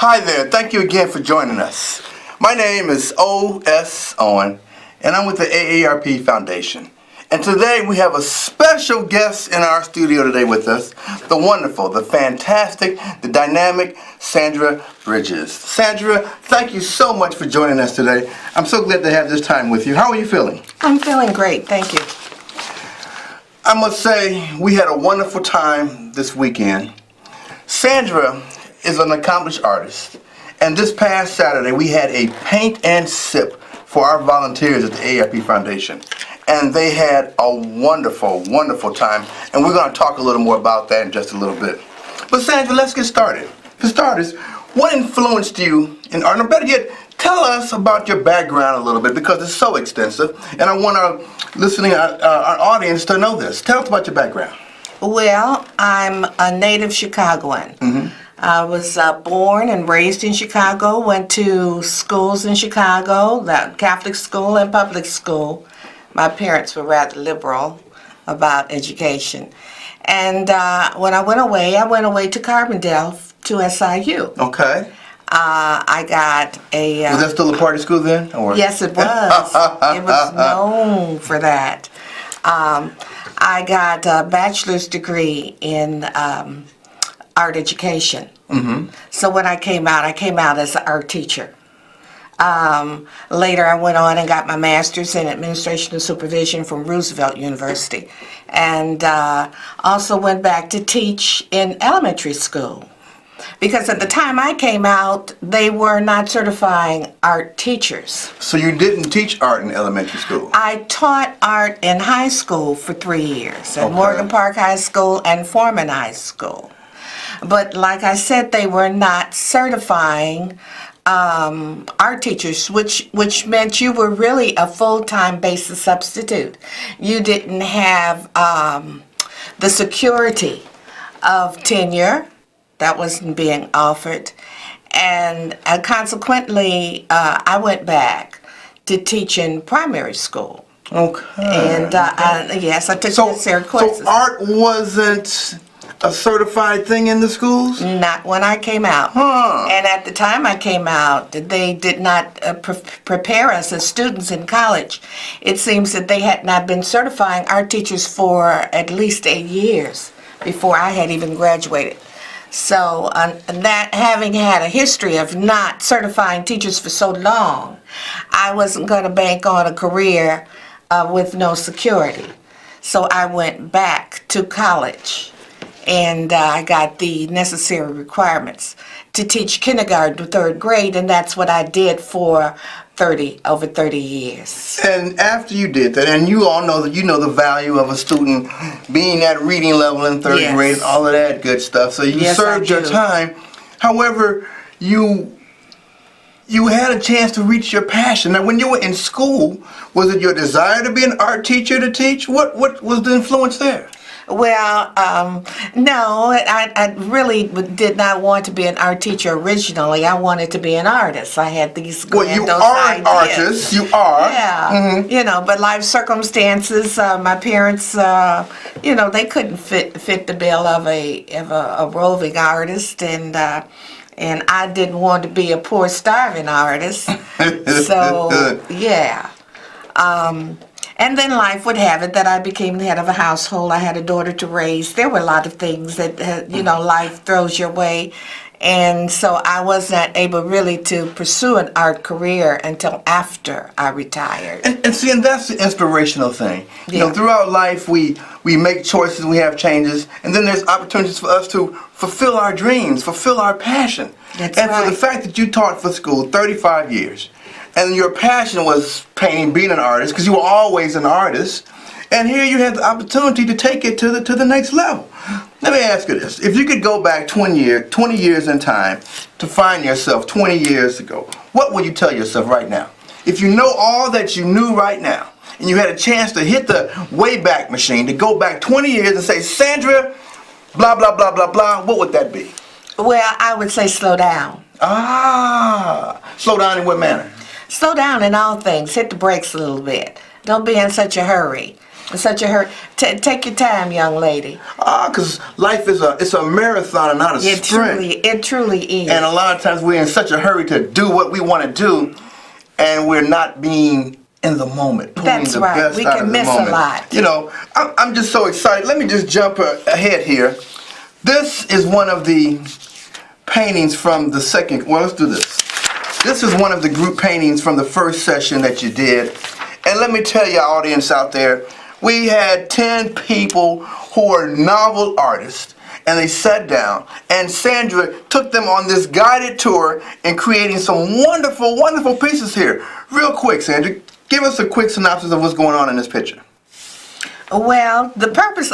Hi there, thank you again for joining us. My name is Owen, and I'm with the AARP Foundation. And today we have a special guest in our studio today with us, the wonderful, the fantastic, the dynamic Sandra Bridges. Sandra, thank you so much for joining us today. I'm so glad to have this time with you. How are you feeling? I'm feeling great, thank you. I must say, we had a wonderful time this weekend. Sandra is an accomplished artist, and this past Saturday we had a paint and sip for our volunteers at the AARP Foundation, and they had a wonderful, wonderful time, and we're going to talk a little more about that in just a little bit. But Sandra, let's get started. For starters, what influenced you in art? Or better yet, tell us about your background a little bit, because it's so extensive, and I want our listening, our audience to know this. Tell us about your background. Well, I'm a native Chicagoan. Mm-hmm. I was born and raised in Chicago, went to schools in Chicago, the Catholic school and public school. My parents were rather liberal about education. And when I went away to Carbondale to SIU. Okay. I got a... Was that still a party school then? Or? Yes, it was. It was known for that. I got a bachelor's degree in art education. Mm-hmm. So when I came out as an art teacher. Later I went on and got my master's in administration and supervision from Roosevelt University. And also went back to teach in elementary school. Because at the time I came out, they were not certifying art teachers. So you didn't teach art in elementary school? I taught art in high school for 3 years, at Okay. Morgan Park High School and Foreman High School. But like I said, they were not certifying art teachers, which meant you were really a full-time basis substitute. You didn't have the security of tenure. That wasn't being offered. And consequently, I went back to teach in primary school. Okay. And yes, I took necessary courses. So art wasn't a certified thing in the schools? Not when I came out. Huh. And at the time I came out, they did not prepare us as students in college. It seems that they had not been certifying art teachers for at least 8 years before I had even graduated. So that having had a history of not certifying teachers for so long, I wasn't going to bank on a career with no security. So I went back to college, and I got the necessary requirements to teach kindergarten to 3rd grade, and that's what I did for over 30 years. And after you did that, and you all know that you know the value of a student being at reading level in 3rd Yes. grade, all of that good stuff. So you Yes, served I your do. time. However, you had a chance to reach your passion. Now, when you were in school, was it your desire to be an art teacher to teach? What was the influence there? Well, no, I really did not want to be an art teacher originally. I wanted to be an artist. I had these Well, you grandiose are an ideas. artist. You are. Yeah, Mhm. you know, but life circumstances, my parents, you know, they couldn't fit the bill of a roving artist, and I didn't want to be a poor starving artist. So yeah. And then life would have it that I became the head of a household. I had a daughter to raise. There were a lot of things that, you know, life throws your way. And so I was not able really to pursue an art career until after I retired. And see, and that's the inspirational thing. You know, Yeah. throughout life, we make choices, we have changes, and then there's opportunities for us to fulfill our dreams, fulfill our passion. That's and for the right. fact that you taught for school 35 years, and your passion was painting, being an artist, because you were always an artist, and here you had the opportunity to take it to the next level. Let me ask you this. If you could go back 20 years in time to find yourself 20 years ago, what would you tell yourself right now? If you know all that you knew right now, and you had a chance to hit the Wayback Machine, to go back 20 years and say, Sandra, blah, blah, blah, blah, blah, what would that be? Well, I would say slow down. Slow down in what manner? Slow down in all things. Hit the brakes a little bit. Don't be in such a hurry. In such a hurry. Take your time, young lady. Because life is it's a marathon and not a sprint. It truly is. And a lot of times we're in such a hurry to do what we want to do, and we're not being in the moment. That's the right. Best We out can of the miss moment. a lot. You know, I'm just so excited. Let me just jump ahead here. This is one of the paintings from the second. Well, let's do this. This is one of the group paintings from the first session that you did. And let me tell you, audience out there, we had 10 people who are novel artists, and they sat down, and Sandra took them on this guided tour in creating some wonderful, wonderful pieces here. Real quick, Sandra, give us a quick synopsis of what's going on in this picture. Well, the purpose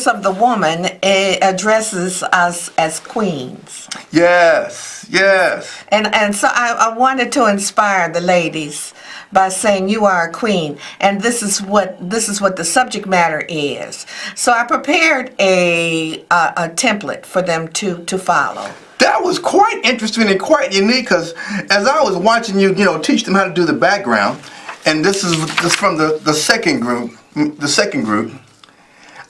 of the woman addresses us as queens. Yes, yes. And so I wanted to inspire the ladies by saying you are a queen, and this is what the subject matter is. So I prepared a template for them to follow. That was quite interesting and quite unique, because as I was watching you, teach them how to do the background, and this is from the second group.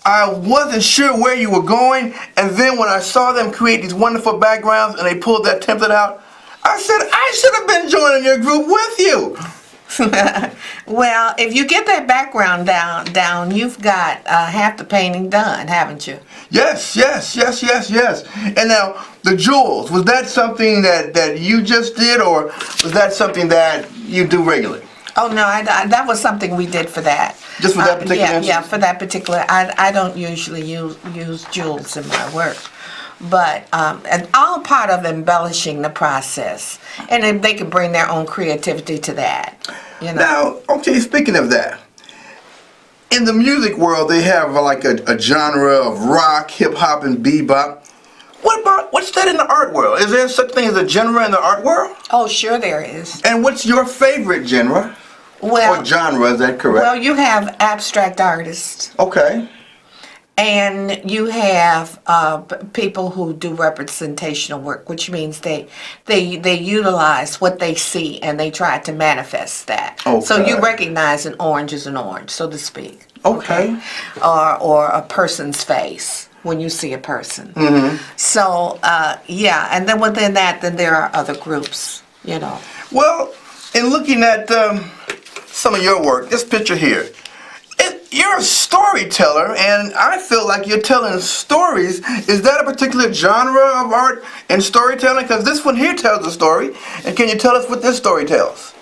I wasn't sure where you were going, and then when I saw them create these wonderful backgrounds and they pulled that template out, I said, I should have been joining your group with you. Well, if you get that background down, you've got half the painting done, haven't you? Yes. And now, the jewels, was that something that you just did, or was that something that you do regularly? Oh, no, that was something we did for that. Just for that particular instance? Yeah, for that particular. I don't usually use jewels in my work. But and all part of embellishing the process. And if they can bring their own creativity to that. Now, okay, speaking of that, in the music world, they have like a genre of rock, hip-hop, and bebop. What's that in the art world? Is there such thing as a genre in the art world? Oh, sure there is. And what's your favorite genre? Or genre, is that correct? Well, you have abstract artists. Okay. And you have people who do representational work, which means they utilize what they see and they try to manifest that. Okay. So you recognize an orange is an orange, so to speak. Okay. Or a person's face when you see a person. Mm-hmm. So and then within that, then there are other groups. Well, in looking at some of your work, this picture here. You're a storyteller, and I feel like you're telling stories. Is that a particular genre of art and storytelling? Because this one here tells a story. And can you tell us what this story tells?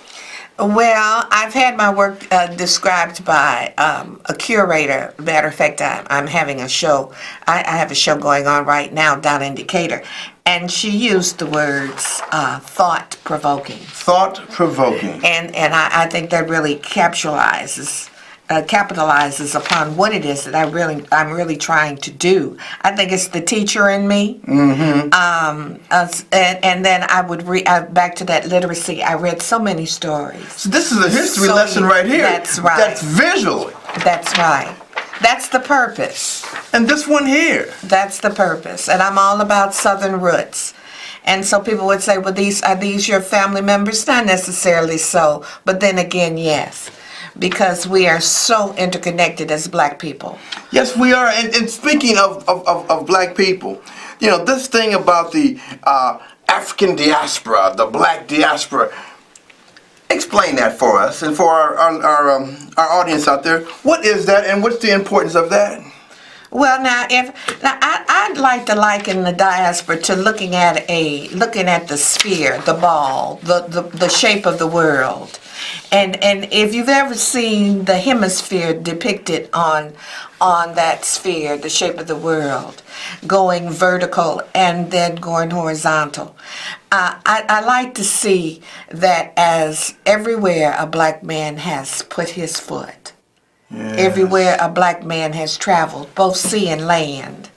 Well, I've had my work described by a curator. Matter of fact, I'm having a show. I have a show going on right now down in Decatur. And she used the words thought-provoking. Thought-provoking. And I think that really capitalizes upon what it is that I'm really trying to do. I think it's the teacher in me. Mm-hmm. And then I would read back to that literacy. I read so many stories. So this is a history lesson right here. That's right. That's visual. That's right. That's the purpose. And this one here. That's the purpose. And I'm all about Southern roots. And so people would say, well, are these your family members? Not necessarily so. But then again, yes. Because we are so interconnected as black people. Yes, we are. And speaking of black people, this thing about the African diaspora, the black diaspora, explain that for us and for our audience out there. What is that, and what's the importance of that? Well, I'd like to liken the diaspora to looking at the sphere, the ball, the shape of the world. And if you've ever seen the hemisphere depicted on that sphere, the shape of the world, going vertical and then going horizontal, I like to see that as everywhere a black man has put his foot. Yes. Everywhere a black man has traveled, both sea and land.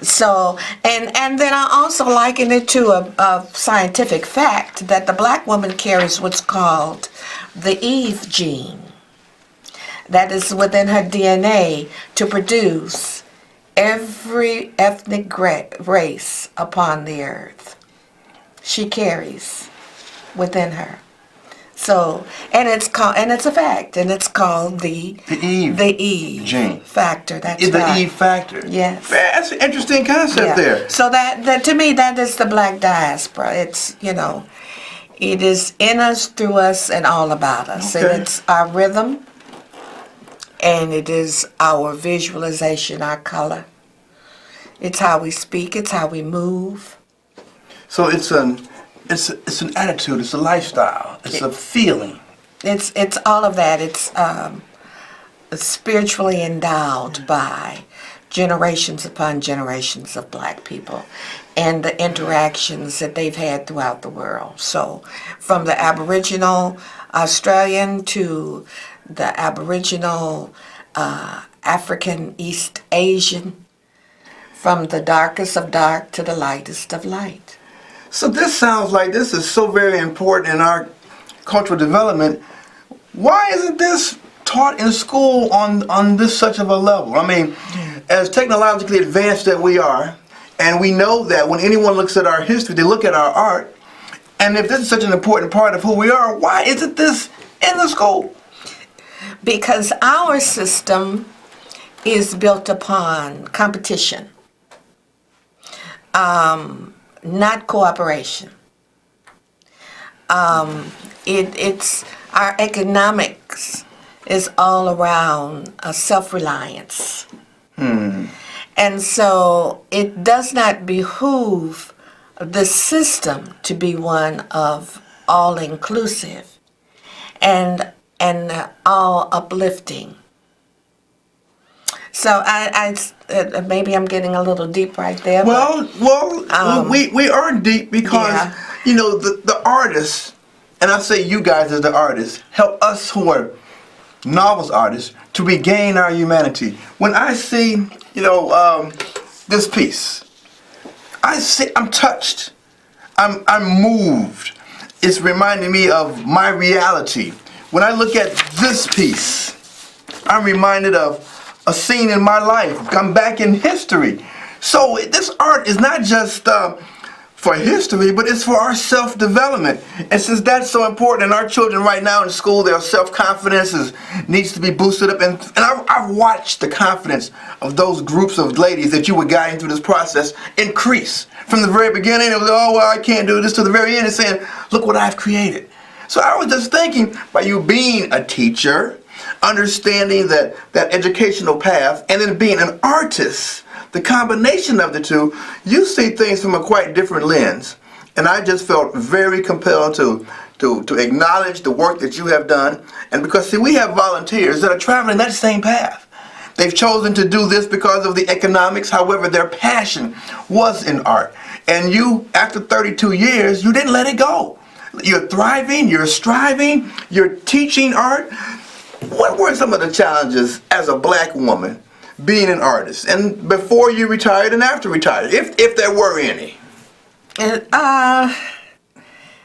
So, and then I also liken it to a scientific fact that the black woman carries what's called the Eve gene. That is within her DNA to produce every ethnic race upon the earth. She carries within her. So, and it's a fact, and it's called the Eve gene factor. That's is the right. Eve factor. Yes. That's an interesting concept there. So that to me, that is the black diaspora. It's, it is in us, through us, and all about us. Okay. And it's our rhythm, and it is our visualization, our color. It's how we speak. It's how we move. So it's an attitude. It's a lifestyle. It's a feeling. It's all of that. It's spiritually endowed by generations upon generations of black people and the interactions that they've had throughout the world. So from the Aboriginal Australian to the Aboriginal African East Asian, from the darkest of dark to the lightest of light. So this sounds like this is so very important in our cultural development. Why isn't this taught in school on this such of a level? I mean, as technologically advanced that we are, and we know that when anyone looks at our history, they look at our art, and if this is such an important part of who we are, why isn't this in the school? Because our system is built upon competition, not cooperation. It's our economics is all around self-reliance. And so it does not behoove the system to be one of all-inclusive and all uplifting. So I maybe I'm getting a little deep right there. We are deep because the artists, and I say you guys as the artists, help us who are novels artists to regain our humanity. When I see this piece, I'm touched. I'm moved. It's reminding me of my reality. When I look at this piece, I'm reminded of a scene in my life. I'm back in history. So this art is not just for history, but it's for our self-development. And since that's so important, and our children right now in school, their self-confidence needs to be boosted up. And I've watched the confidence of those groups of ladies that you were guiding through this process increase. From the very beginning, it was, oh, well, I can't do this, to the very end, and saying, look what I've created. So I was just thinking, by you being a teacher, understanding that educational path, and then being an artist, the combination of the two, you see things from a quite different lens. And I just felt very compelled to acknowledge the work that you have done. And because, see, we have volunteers that are traveling that same path. They've chosen to do this because of the economics. However, their passion was in art. And you, after 32 years, you didn't let it go. You're thriving, you're striving, you're teaching art. What were some of the challenges as a black woman being an artist, and before you retired and after retired, if there were any?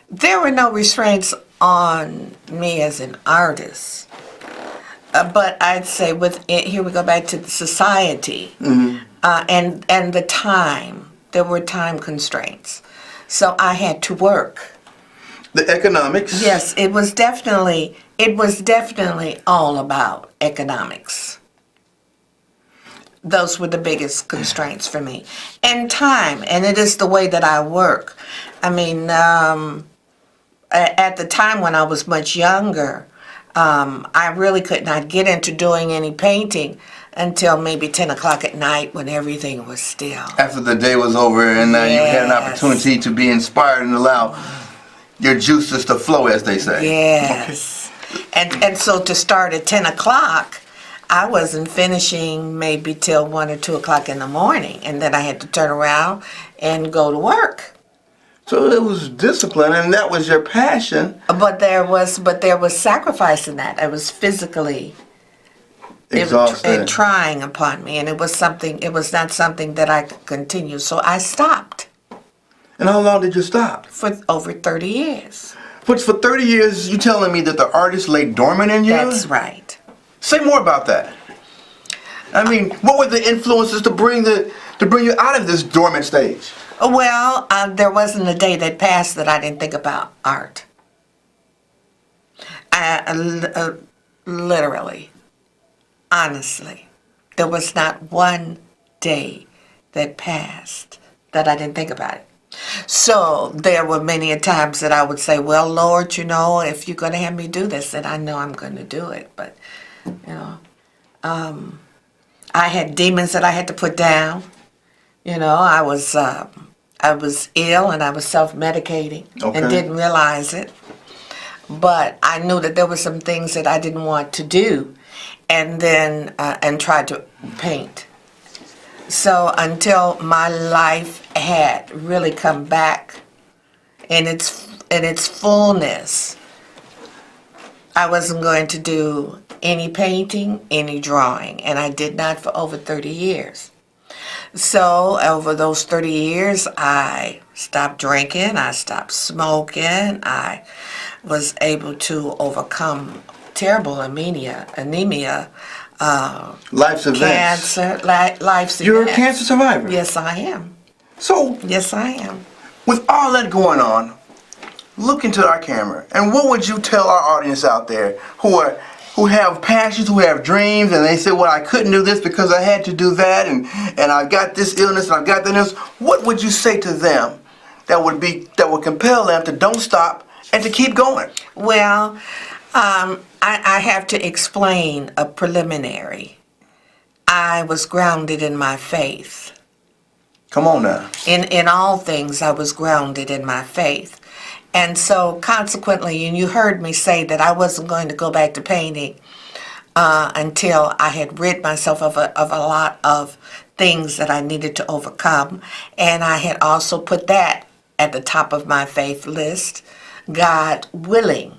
There were no restraints on me as an artist, but I'd say here we go back to the society, and the time. There were time constraints, so I had to work. The economics. Yes, it was definitely all about economics. Those were the biggest constraints for me. And time, and it is the way that I work. I mean, at the time when I was much younger, I really could not get into doing any painting until maybe 10 o'clock at night when everything was still. After the day was over and now you had an opportunity to be inspired and allow your juices to flow, as they say. Yes. Okay. And so to start at 10 o'clock, I wasn't finishing maybe till 1 or 2 o'clock in the morning, and then I had to turn around and go to work. So it was discipline, and that was your passion. But there was sacrifice in that. I was physically exhausted, trying upon me, and it was not something that I could continue. So I stopped. And how long did you stop? For over 30 years. But for 30 years, you telling me that the artist lay dormant in you? That's right. Say more about that. I mean, what were the influences to bring you out of this dormant stage? Well, there wasn't a day that passed that I didn't think about art. Literally, honestly, there was not one day that passed that I didn't think about it. So there were many a times that I would say, well, Lord, you know, if you're going to have me do this, then I know I'm going to do it. But, you know, I had demons that I had to put down. You know, I was ill and I was self-medicating and didn't realize it. But I knew that there were some things that I didn't want to do, and then and tried to paint. So until my life had really come back in its fullness, I wasn't going to do any painting, any drawing, and I did not for over 30 years. So over those 30 years, I stopped drinking, I stopped smoking, I was able to overcome terrible anemia, Life's events. cancer, life's You're a events. cancer survivor. Yes, I am. So, Yes, I am. with all that going on, look into our camera, and what would you tell our audience out there who have passions, who have dreams, and they say, well, I couldn't do this because I had to do that, and I got this illness, and I got that illness. What would you say to them that would compel them to don't stop and to keep going? Well, I have to explain a preliminary. I was grounded in my faith. Come on now. In all things, I was grounded in my faith. And so consequently, and you heard me say that I wasn't going to go back to painting until I had rid myself of a lot of things that I needed to overcome. And I had also put that at the top of my faith list. God willing,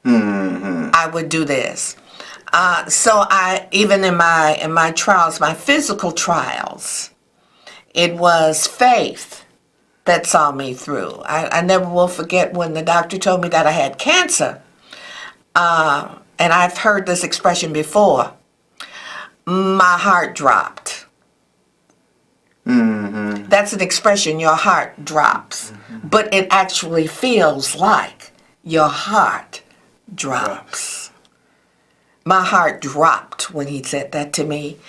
I would do this. So I, even in my trials, my physical trials, it was faith that saw me through. I never will forget when the doctor told me that I had cancer. And I've heard this expression before. My heart dropped. Mm-hmm. That's an expression, your heart drops. Mm-hmm. But it actually feels like your heart drops. My heart dropped when he said that to me.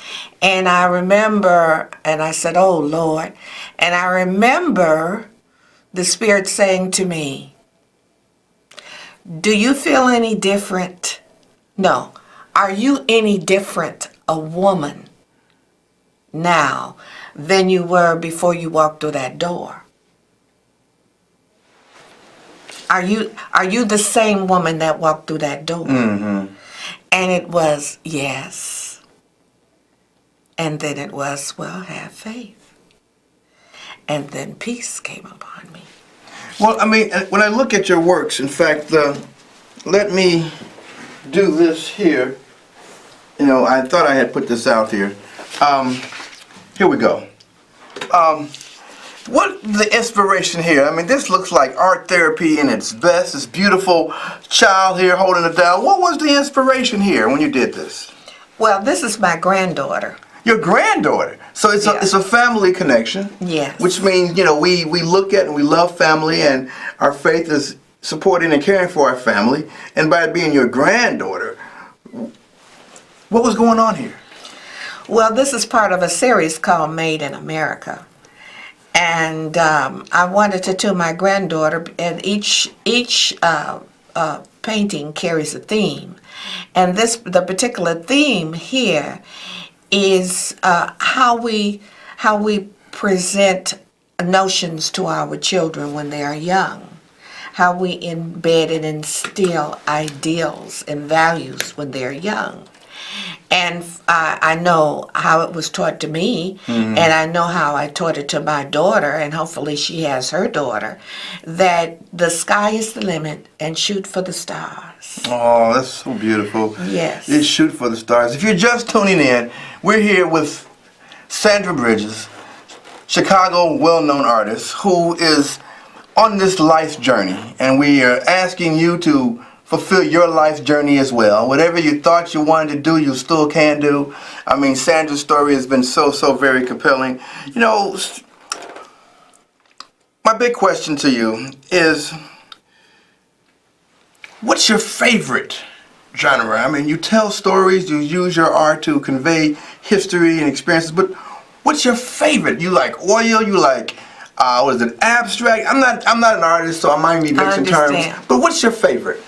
And I remember, and I said, oh, Lord. And I remember the Spirit saying to me, do you feel any different? No. Are you any different a woman now than you were before you walked through that door? Are you the same woman that walked through that door? Mm-hmm. And it was, yes. And then it was, well, have faith. And then peace came upon me. Well, I mean, when I look at your works, in fact, let me do this here. You know, I thought I had put this out here. Here we go. What the inspiration here? I mean, this looks like art therapy in its best. This beautiful child here holding it down. What was the inspiration here when you did this? Well, this is my granddaughter. Your granddaughter. So it's a family connection. Yes. Which means, you know, we look at and we love family, and our faith is supporting and caring for our family. And by it being your granddaughter, what was going on here? Well, this is part of a series called Made in America. And I wanted to tell my granddaughter, and each painting carries a theme. And the particular theme here is how we present notions to our children when they are young, how we embed and instill ideals and values when they're young. And I know how it was taught to me, and I know how I taught it to my daughter, and hopefully she has her daughter, that the sky is the limit and shoot for the stars. Oh, that's so beautiful. Yes. You shoot for the stars. If you're just tuning in, we're here with Sandra Bridges, Chicago well-known artist, who is on this life journey, and we are asking you to fulfill your life journey as well. Whatever you thought you wanted to do, you still can do. I mean, Sandra's story has been so very compelling. You know, my big question to you is, what's your favorite genre. I mean, you tell stories, you use your art to convey history and experiences, but what's your favorite? You like oil, you like, what is it, abstract? I'm not an artist, so I might be mixing terms, understand. but what's your favorite?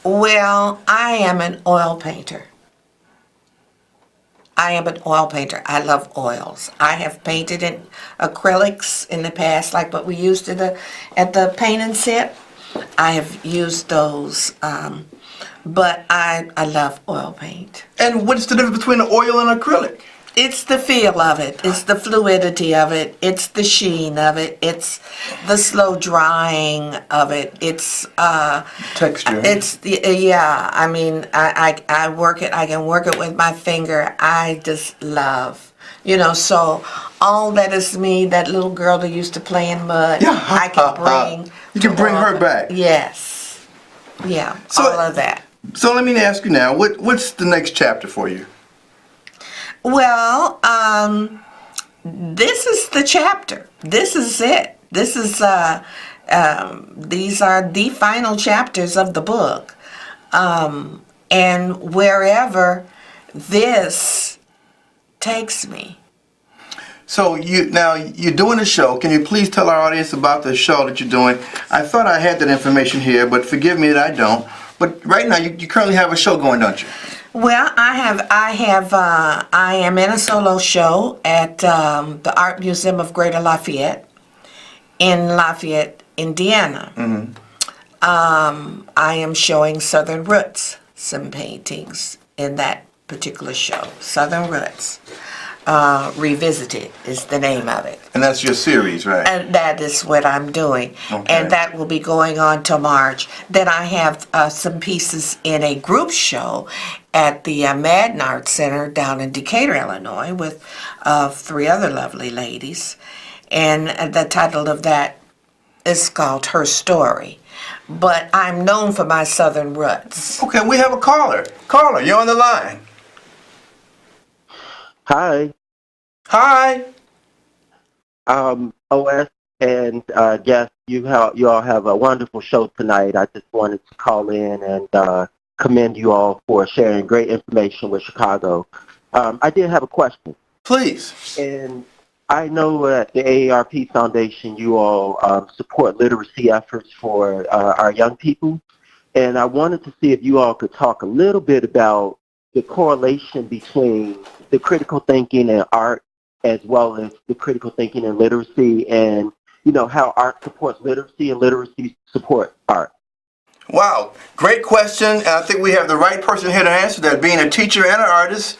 Well, I am an oil painter. I am an oil painter. I love oils. I have painted in acrylics in the past, like what we used at the paint and sip. I have used those, but I love oil paint. And what's the difference between the oil and acrylic? It's the feel of it. It's the fluidity of it. It's the sheen of it. It's the slow drying of it. It's Texture. It's the yeah. I mean, I work it. I can work it with my finger. I just love, So all that is me. That little girl that used to play in mud. Yeah. I can bring. You can bring her back. Yes. Yeah. So- all of that. So let me ask you now, what's the next chapter for you? Well, this is the chapter. This is it. This is these are the final chapters of the book, and wherever this takes me. So you're doing a show. Can you please tell our audience about the show that you're doing? I thought I had that information here, but forgive me that I don't. But right now you currently have a show going, don't you? Well, I am in a solo show at the Art Museum of Greater Lafayette in Lafayette, Indiana. Mm-hmm. I am showing Southern Roots, some paintings in that particular show. Southern Roots Revisited is the name of it. And that's your series, right? And that is what I'm doing. Okay. And that will be going on till March. Then I have some pieces in a group show at the Madden Art Center down in Decatur, Illinois, with 3 other lovely ladies. And the title of that is called Her Story. But I'm known for my Southern roots. Okay, we have a caller. Caller, you're on the line. Hi, Hi. OS and Jeff, you all have a wonderful show tonight. I just wanted to call in and commend you all for sharing great information with Chicago. I did have a question. Please. And I know at the AARP Foundation you all support literacy efforts for our young people. And I wanted to see if you all could talk a little bit about the correlation between the critical thinking and art, as well as the critical thinking and literacy, and how art supports literacy and literacy support art. Wow, great question. And I think we have the right person here to answer that, being a teacher and an artist.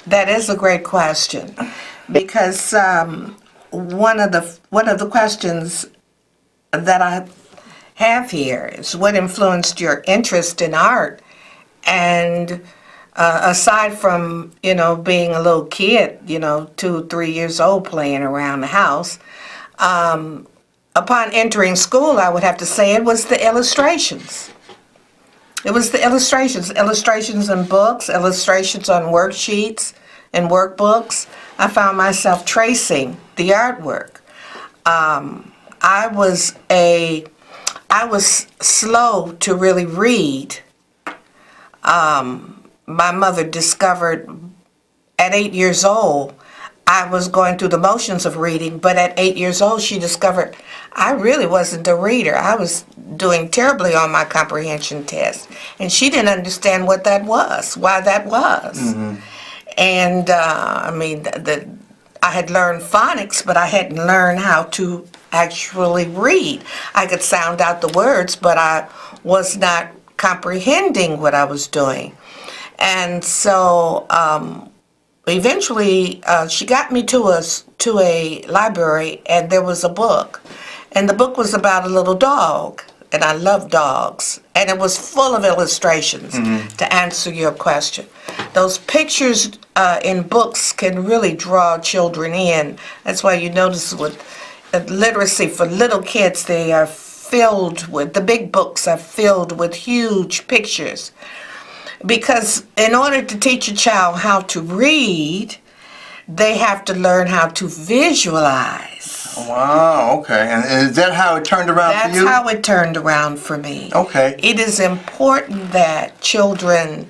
That is a great question, because one of the questions that I have here is what influenced your interest in art. And aside from being a little kid, 2, 3 years old playing around the house, upon entering school, I would have to say it was the illustrations. It was the illustrations in books, illustrations on worksheets and workbooks. I found myself tracing the artwork. I was slow to really read. My mother discovered at 8 years old, I was going through the motions of reading, but at 8 years old, she discovered I really wasn't a reader. I was doing terribly on my comprehension test, and she didn't understand what that was, why that was. Mm-hmm. And I had learned phonics, but I hadn't learned how to actually read. I could sound out the words, but I was not comprehending what I was doing. And so eventually she got me to a library, and there was a book. And the book was about a little dog, and I love dogs. And it was full of illustrations, to answer your question. Those pictures in books can really draw children in. That's why you notice with literacy for little kids, they are the big books are filled with huge pictures. Because in order to teach a child how to read, they have to learn how to visualize. Wow, okay. And is that how it turned around for That's you? how it turned around for me. Okay. It is important that children,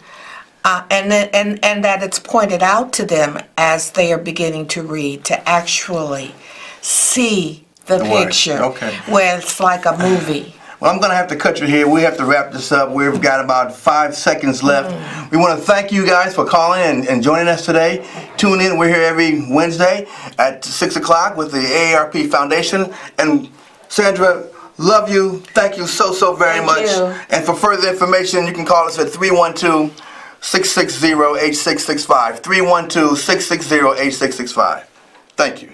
and that it's pointed out to them as they are beginning to read, to actually see the Right, picture, okay. where it's like a movie. Well, I'm going to have to cut you here. We have to wrap this up. We've got about 5 seconds left. We want to thank you guys for calling and joining us today. Tune in. We're here every Wednesday at 6 o'clock with the AARP Foundation. And Sandra, love you. Thank you so very Thank much. you. And for further information, you can call us at 312-660-8665. 312-660-8665. Thank you.